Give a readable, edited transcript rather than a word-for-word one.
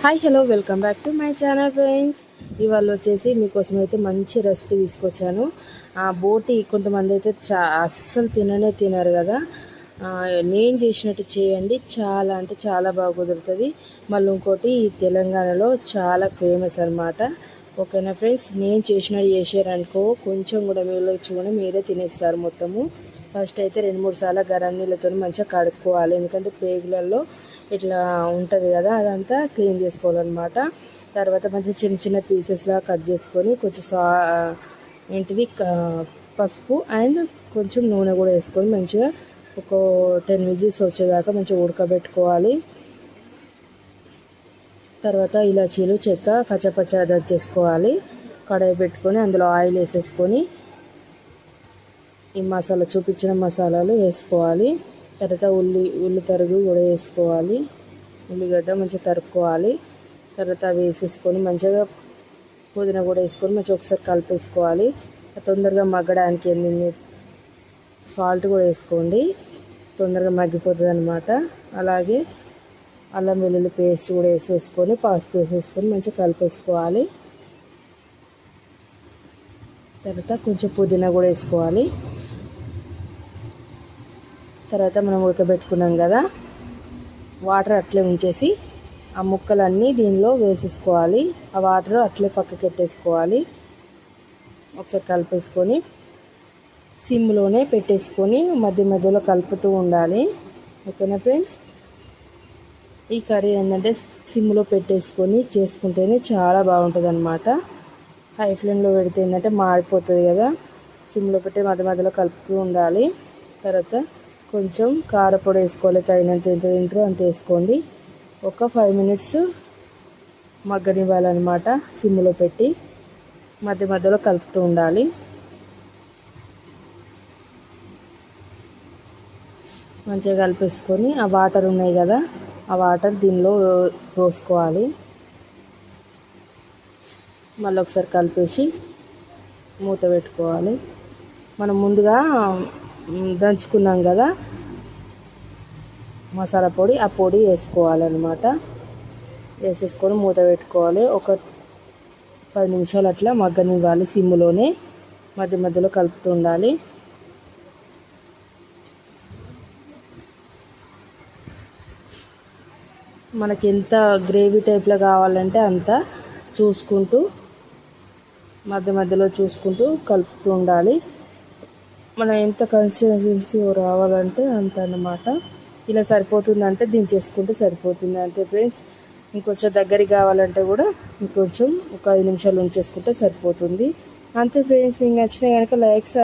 Hi hello welcome back to my channel friends. ఇవాళ వచ్చేసి మీకోసం అయితే మంచి రెసిపీ తీసుకొచ్చాను. బోటి కొంతమంది అయితే అస్సలు తినరు కదా. నేను చేసినట్టు చేయండి, చాలా అంటే చాలా బాగా కుదురుతుంది. మళ్ళీ ఇంకోటి ఈ తెలంగాణలో చాలా ఫేమస్ అనమాట. ఓకేనా ఫ్రెండ్స్, నేను చేసినట్టు చేసారనుకో కొంచెం కూడా మిగిలించుకొని మీరే తినేస్తారు మొత్తము. ఫస్ట్ అయితే 2-3 సార్లు గరం నీళ్ళతో మంచిగా కడుక్కోవాలి, ఎందుకంటే పేగులలో ఇట్లా ఉంటుంది కదా, అదంతా క్లీన్ చేసుకోవాలన్నమాట. తర్వాత మంచిగా చిన్న చిన్న పీసెస్లా కట్ చేసుకొని కొంచెం పసుపు అండ్ కొంచెం నూనె కూడా వేసుకొని మంచిగా ఒక 10 విజిల్స్ వచ్చేదాకా మంచిగా ఉడకబెట్టుకోవాలి. తర్వాత ఇలాచీలు, చెక్క కచ్చపచ్చ చేసుకోవాలి. కడాయి పెట్టుకొని అందులో ఆయిల్ వేసేసుకొని ఈ మసాలా చూపించిన మసాలాలు వేసుకోవాలి. తర్వాత ఉల్లి తరుగు కూడా వేసుకోవాలి. ఉల్లిగడ్డ మంచిగా తరుక్కోవాలి. తర్వాత అవి వేసేసుకొని మంచిగా పుదీనా కూడా వేసుకొని మంచిగా ఒకసారి కలిపేసుకోవాలి. తొందరగా మగ్గడానికి సాల్ట్ కూడా వేసుకోండి, తొందరగా మగ్గిపోతుంది అనమాట. అలాగే అల్లం వెల్లుల్లి పేస్ట్ కూడా వేసేసుకొని పసుపు వేసేసుకొని మంచిగా కలిపేసుకోవాలి. తర్వాత కొంచెం పుదీనా కూడా వేసుకోవాలి. తర్వాత మనం ఉడకబెట్టుకున్నాం కదా, వాటర్ అట్లే ఉంచేసి ఆ ముక్కలన్నీ దీనిలో వేసేసుకోవాలి. ఆ వాటర్ అట్లే పక్కకి పెట్టేసుకోవాలి. ఒకసారి కలిపేసుకొని సిమ్లోనే పెట్టేసుకొని మధ్య మధ్యలో కలుపుతూ ఉండాలి. ఓకేనా ఫ్రెండ్స్, ఈ కర్రీ ఏంటంటే సిమ్లో పెట్టేసుకొని చేసుకుంటేనే చాలా బాగుంటుంది అనమాట. హై ఫ్లేమ్లో పెడితే ఏంటంటే మాడిపోతుంది కదా. సిమ్లో పెట్టి మధ్య మధ్యలో కలుపుతూ ఉండాలి. తర్వాత కొంచెం కారపొడి వేసుకోవాలి, తగినంత ఎంత తింటారో అంత వేసుకోండి. ఒక 5 మినిట్స్ మగ్గనివ్వాలన్నమాట. సిమ్లో పెట్టి మధ్య మధ్యలో కలుపుతూ ఉండాలి. మంచిగా కలిపేసుకొని ఆ వాటర్ ఉన్నాయి కదా, ఆ వాటర్ దీనిలో పోసుకోవాలి. మళ్ళీ ఒకసారి కలిపేసి మూత పెట్టుకోవాలి. మనం ముందుగా దంచుకున్నాం కదా మసాలా పొడి, ఆ పొడి వేసుకోవాలన్నమాట. వేసేసుకొని మూత పెట్టుకోవాలి. ఒక 10 నిమిషాలు అట్లా మగ్గనివ్వాలి. సిమ్లోనే మధ్య మధ్యలో కలుపుతూ ఉండాలి. మనకి ఎంత గ్రేవీ టైప్లో కావాలంటే అంత చూసుకుంటూ మధ్య మధ్యలో చూసుకుంటూ కలుపుతూ ఉండాలి. మనం ఎంత కన్సిస్టెన్సీ రావాలంటే అంత అన్నమాట. ఇలా సరిపోతుందంటే దించేసుకుంటే సరిపోతుంది అంతే ఫ్రెండ్స్. ఇంకొంచెం దగ్గరికి కావాలంటే కూడా ఇంకొంచెం ఒక 5 నిమిషాలు ఉంచేసుకుంటే సరిపోతుంది అంతే ఫ్రెండ్స్. మీకు నచ్చినా కనుక లైక్